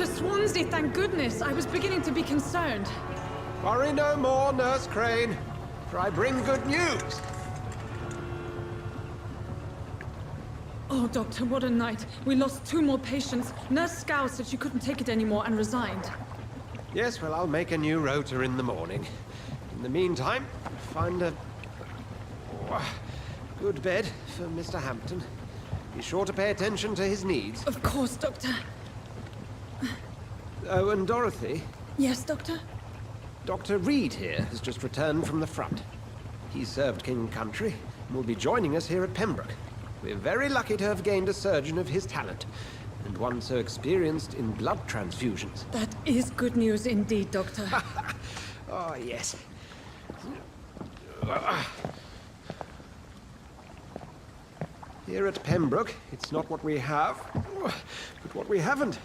Dr. Swansea, thank goodness. I was beginning to be concerned. Worry no more, Nurse Crane, for I bring good news. Oh, Doctor, what a night. We lost 2 more patients. Nurse Scow said she couldn't take it anymore and resigned. Yes, well, I'll make a new rota in the morning. In the meantime, find a good bed for Mr. Hampton. Be sure to pay attention to his needs. Of course, Doctor. Oh, and Dorothy, Yes, Doctor? Dr. Reed here has just returned from the front. He served King Country and will be joining us here at Pembroke. We're very lucky to have gained a surgeon of his talent, and one so experienced in blood transfusions. That is good news indeed, Doctor. Oh, yes. Here at Pembroke, it's not what we have, but what we haven't.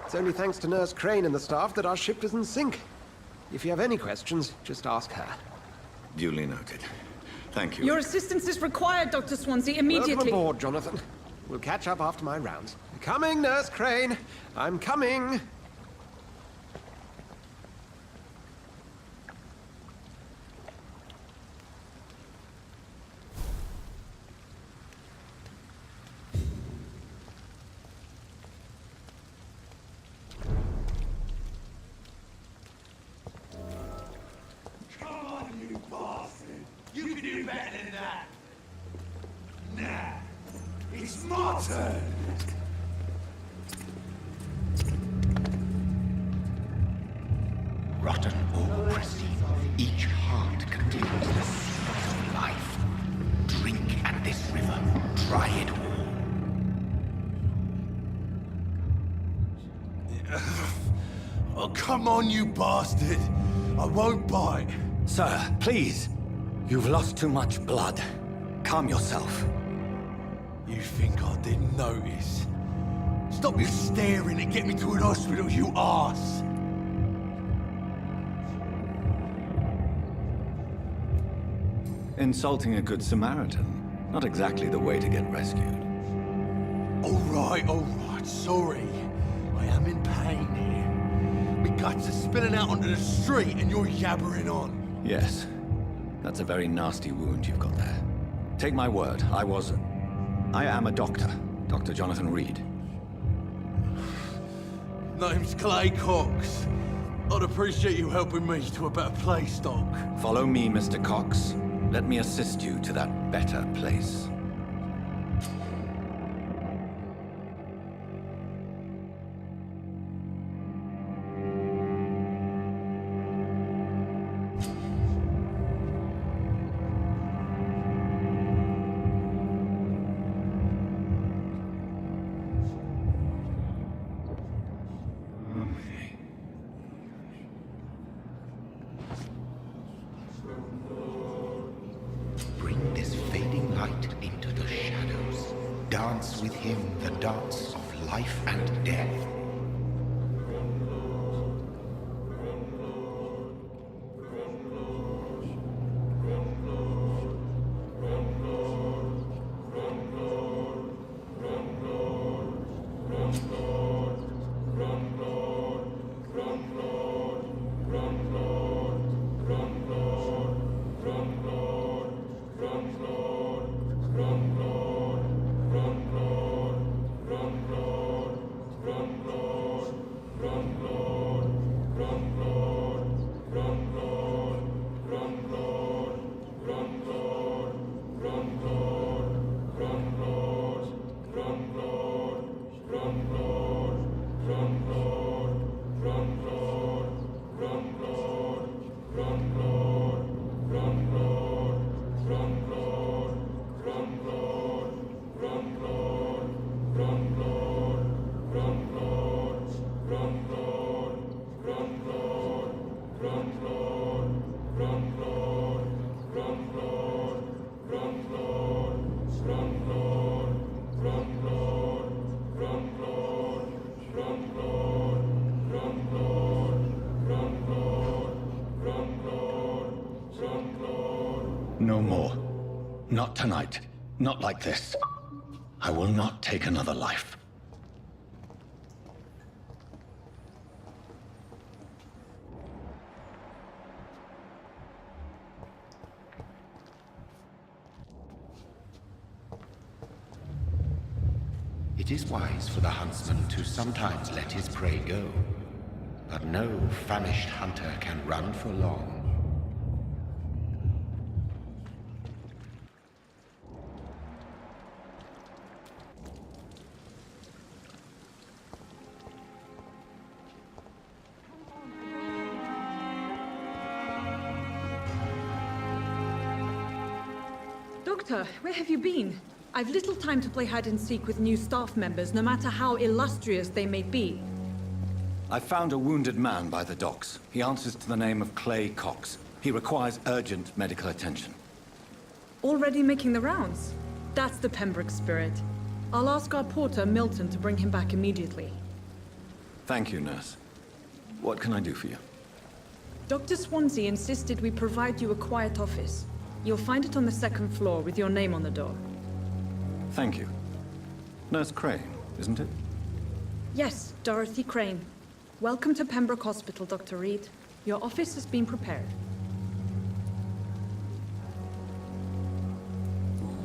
It's only thanks to Nurse Crane and the staff that our ship doesn't sink. If you have any questions, just ask her. Duly noted. Thank you. Your assistance is required, Dr. Swansea, immediately. Welcome aboard, Jonathan. We'll catch up after my rounds. Coming, Nurse Crane. I'm coming. Come on, you bastard! You can do better than that! Nah, it's my turn! Rotten or pristine, each heart contains the secret of life. Drink at this river, try it all. Oh, come on, you bastard! I won't bite! Sir, please. You've lost too much blood. Calm yourself. You think I didn't notice? Stop your staring and get me to an hospital, you arse! Insulting a good Samaritan. Not exactly the way to get rescued. All right, sorry. I am in pain here. My guts are spilling out onto the street and you're yabbering on. Yes. That's a very nasty wound you've got there. Take my word, I am a doctor. Dr. Jonathan Reed. Name's Clay Cox. I'd appreciate you helping me to a better place, Doc. Follow me, Mr. Cox. Let me assist you to that better place. Bring this fading light into the shadows. Dance with him the dance of life and death. No more. Not tonight. Not like this. I will not take another life. It is wise for the huntsman to sometimes let his prey go, but no famished hunter can run for long. Doctor, where have you been? I've little time to play hide and seek with new staff members, no matter how illustrious they may be. I found a wounded man by the docks. He answers to the name of Clay Cox. He requires urgent medical attention. Already making the rounds? That's the Pembroke spirit. I'll ask our porter, Milton, to bring him back immediately. Thank you, nurse. What can I do for you? Dr. Swansea insisted we provide you a quiet office. You'll find it on the second floor with your name on the door. Thank you. Nurse Crane, isn't it? Yes, Dorothy Crane. Welcome to Pembroke Hospital, Dr. Reed. Your office has been prepared.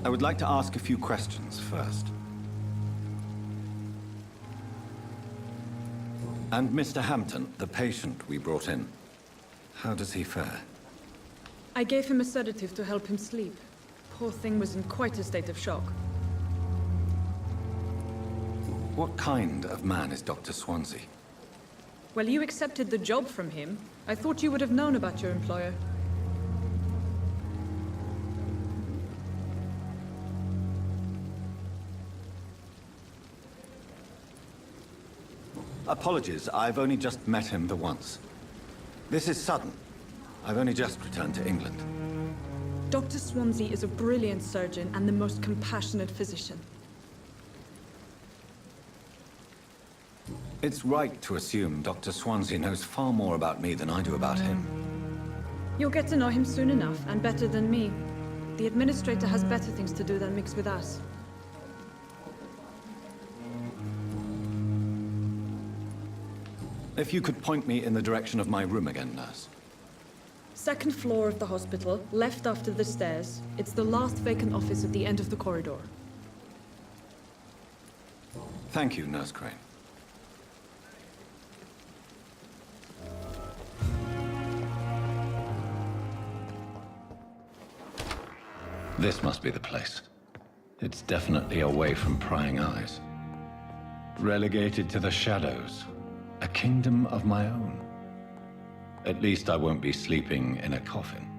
I would like to ask a few questions first. And Mr. Hampton, the patient we brought in, how does he fare? I gave him a sedative to help him sleep. Poor thing was in quite a state of shock. What kind of man is Dr. Swansea? Well, you accepted the job from him. I thought you would have known about your employer. Apologies, I've only just met him the once. This is sudden. I've only just returned to England. Dr. Swansea is a brilliant surgeon and the most compassionate physician. It's right to assume Dr. Swansea knows far more about me than I do about him. You'll get to know him soon enough, and better than me. The administrator has better things to do than mix with us. If you could point me in the direction of my room again, nurse. Second floor of the hospital, left after the stairs. It's the last vacant office at the end of the corridor. Thank you, Nurse Crane. This must be the place. It's definitely away from prying eyes. Relegated to the shadows. A kingdom of my own. At least I won't be sleeping in a coffin.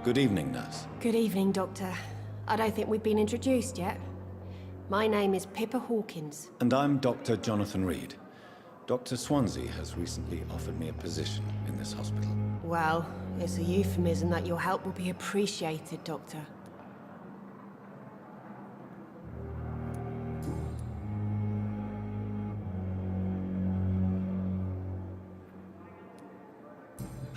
Good evening, nurse. Good evening, Doctor. I don't think we've been introduced yet. My name is Pippa Hawkins. And I'm Dr. Jonathan Reed. Dr. Swansea has recently offered me a position in this hospital. Well, it's a euphemism that your help will be appreciated, Doctor.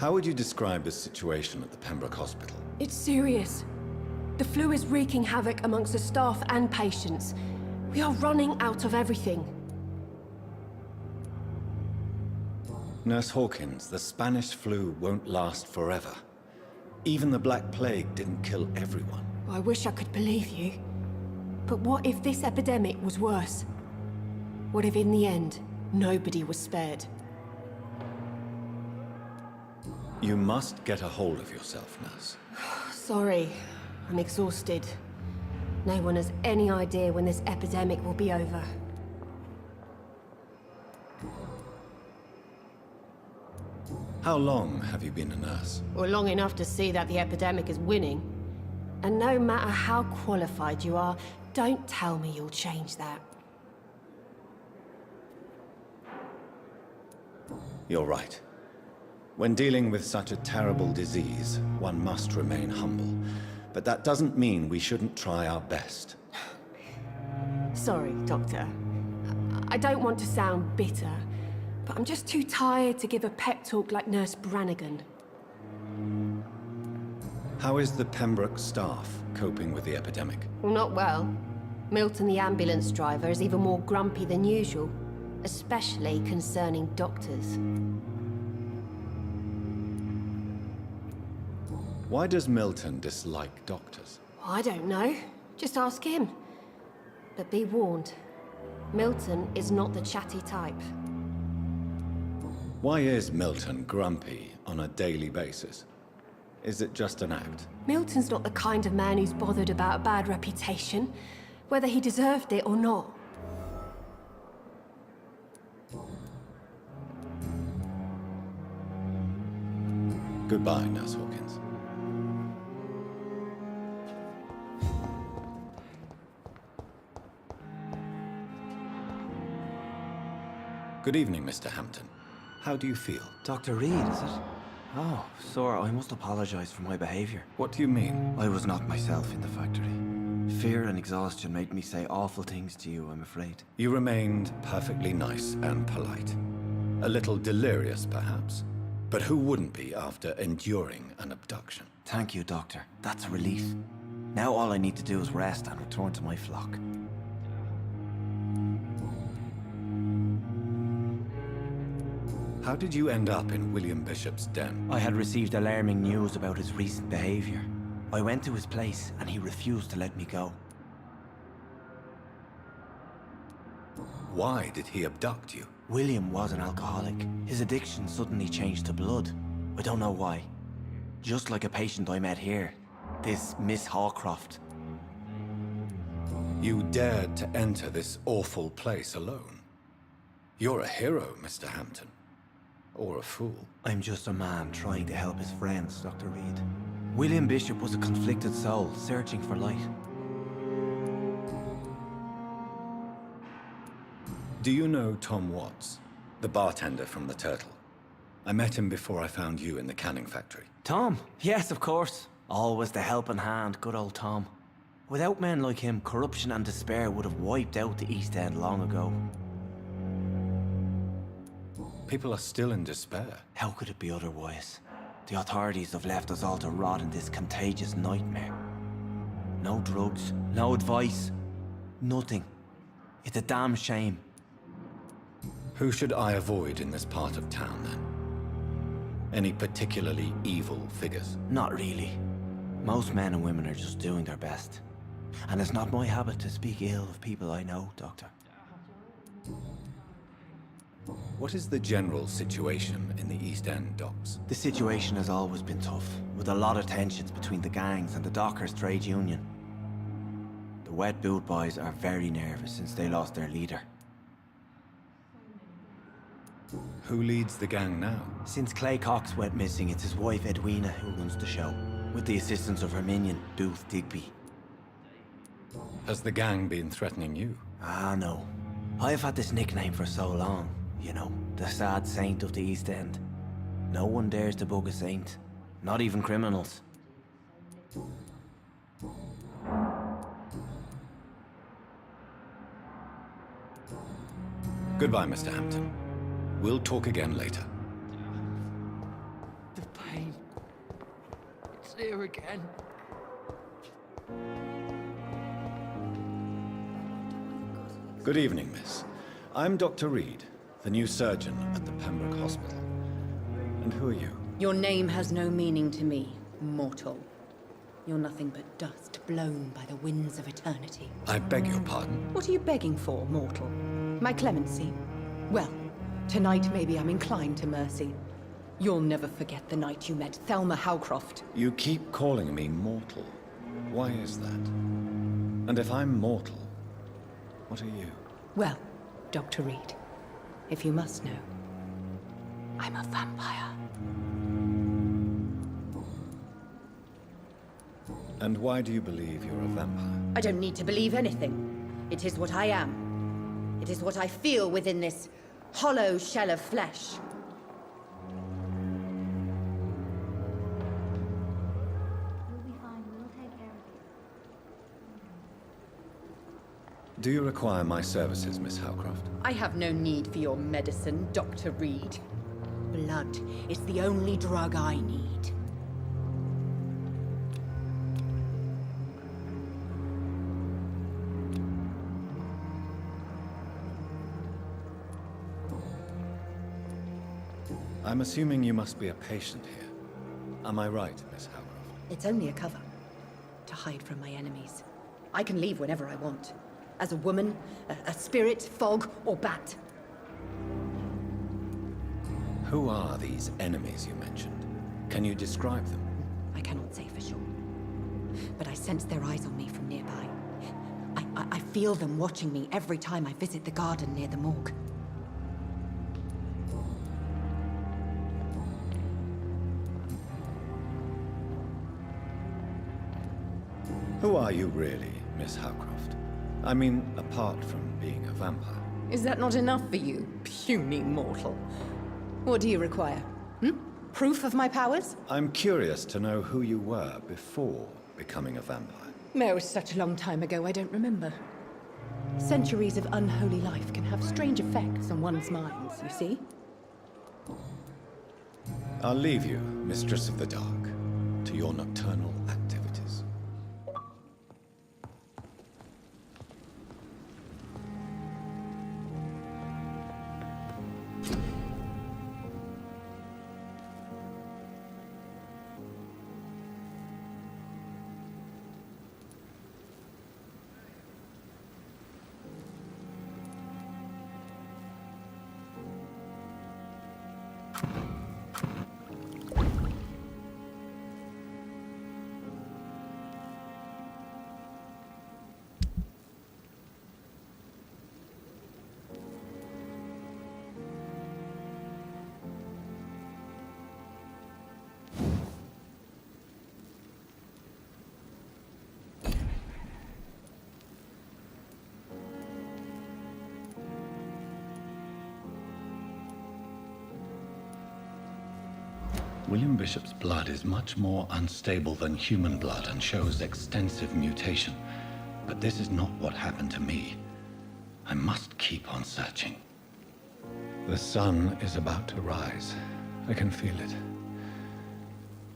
How would you describe the situation at the Pembroke Hospital? It's serious. The flu is wreaking havoc amongst the staff and patients. We are running out of everything. Nurse Hawkins, the Spanish flu won't last forever. Even the Black Plague didn't kill everyone. I wish I could believe you. But what if this epidemic was worse? What if in the end, nobody was spared? You must get a hold of yourself, nurse. Sorry, I'm exhausted. No one has any idea when this epidemic will be over. How long have you been a nurse? Or long enough to see that the epidemic is winning. And no matter how qualified you are, don't tell me you'll change that. You're right. When dealing with such a terrible disease, one must remain humble. But that doesn't mean we shouldn't try our best. Sorry, Doctor. I don't want to sound bitter, but I'm just too tired to give a pep talk like Nurse Brannigan. How is the Pembroke staff coping with the epidemic? Well, not well. Milton, the ambulance driver, is even more grumpy than usual, especially concerning doctors. Why does Milton dislike doctors? I don't know. Just ask him. But be warned, Milton is not the chatty type. Why is Milton grumpy on a daily basis? Is it just an act? Milton's not the kind of man who's bothered about a bad reputation, whether he deserved it or not. Goodbye, Nurse Hawkins. Good evening, Mr. Hampton. How do you feel? Dr. Reed, is it? Oh, sir, I must apologize for my behavior. What do you mean? I was not myself in the factory. Fear and exhaustion made me say awful things to you, I'm afraid. You remained perfectly nice and polite. A little delirious, perhaps. But who wouldn't be after enduring an abduction? Thank you, Doctor. That's a relief. Now all I need to do is rest and return to my flock. How did you end up in William Bishop's den? I had received alarming news about his recent behavior. I went to his place and he refused to let me go. Why did he abduct you? William was an alcoholic. His addiction suddenly changed to blood. I don't know why. Just like a patient I met here. This Miss Hawcroft. You dared to enter this awful place alone. You're a hero, Mr. Hampton. Or a fool. I'm just a man trying to help his friends, Dr. Reed. William Bishop was a conflicted soul, searching for light. Do you know Tom Watts, the bartender from the Turtle? I met him before I found you in the canning factory. Tom? Yes, of course. Always the helping hand, good old Tom. Without men like him, corruption and despair would have wiped out the East End long ago. People are still in despair. How could it be otherwise? The authorities have left us all to rot in this contagious nightmare. No drugs, no advice, nothing. It's a damn shame. Who should I avoid in this part of town, then? Any particularly evil figures? Not really. Most men and women are just doing their best. And it's not my habit to speak ill of people I know, Doctor. What is the general situation in the East End docks? The situation has always been tough, with a lot of tensions between the gangs and the dockers' trade union. The wet boot boys are very nervous since they lost their leader. Who leads the gang now? Since Clay Cox went missing, it's his wife Edwina who runs the show. with the assistance of her minion, Booth Digby. Has the gang been threatening you? Ah, no. I've had this nickname for so long. You know, the sad saint of the East End. No one dares to bug a saint. Not even criminals. Goodbye, Mr. Hampton. We'll talk again later. The pain. It's here again. Good evening, miss. I'm Dr. Reed, the new surgeon at the Pembroke Hospital. And who are you? Your name has no meaning to me, mortal. You're nothing but dust blown by the winds of eternity. I beg your pardon. What are you begging for, mortal? My clemency? Well, tonight maybe I'm inclined to mercy. You'll never forget the night you met Thelma Howcroft. You keep calling me mortal. Why is that? And if I'm mortal, what are you? Well, Dr. Reed, if you must know, I'm a vampire. And why do you believe you're a vampire? I don't need to believe anything. It is what I am. It is what I feel within this hollow shell of flesh. You'll be fine. We'll take care of you. Do you require my services, Miss Howcroft? I have no need for your medicine, Dr. Reed. Blood is the only drug I need. I'm assuming you must be a patient here. Am I right, Miss Howcroft? It's only a cover. To hide from my enemies. I can leave whenever I want. As a woman, a spirit, fog, or bat. Who are these enemies you mentioned? Can you describe them? I cannot say for sure. But I sense their eyes on me from nearby. I feel them watching me every time I visit the garden near the morgue. Who are you really, Miss Howcroft? I mean, apart from being a vampire. Is that not enough for you, puny mortal? What do you require? Proof of my powers? I'm curious to know who you were before becoming a vampire. No, it was such a long time ago, I don't remember. Centuries of unholy life can have strange effects on one's minds, you see? I'll leave you, Mistress of the Dark, to your nocturnal activities. William Bishop's blood is much more unstable than human blood and shows extensive mutation. But this is not what happened to me. I must keep on searching. The sun is about to rise. I can feel it.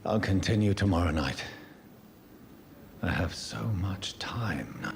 I'll continue tomorrow night. I have so much time now.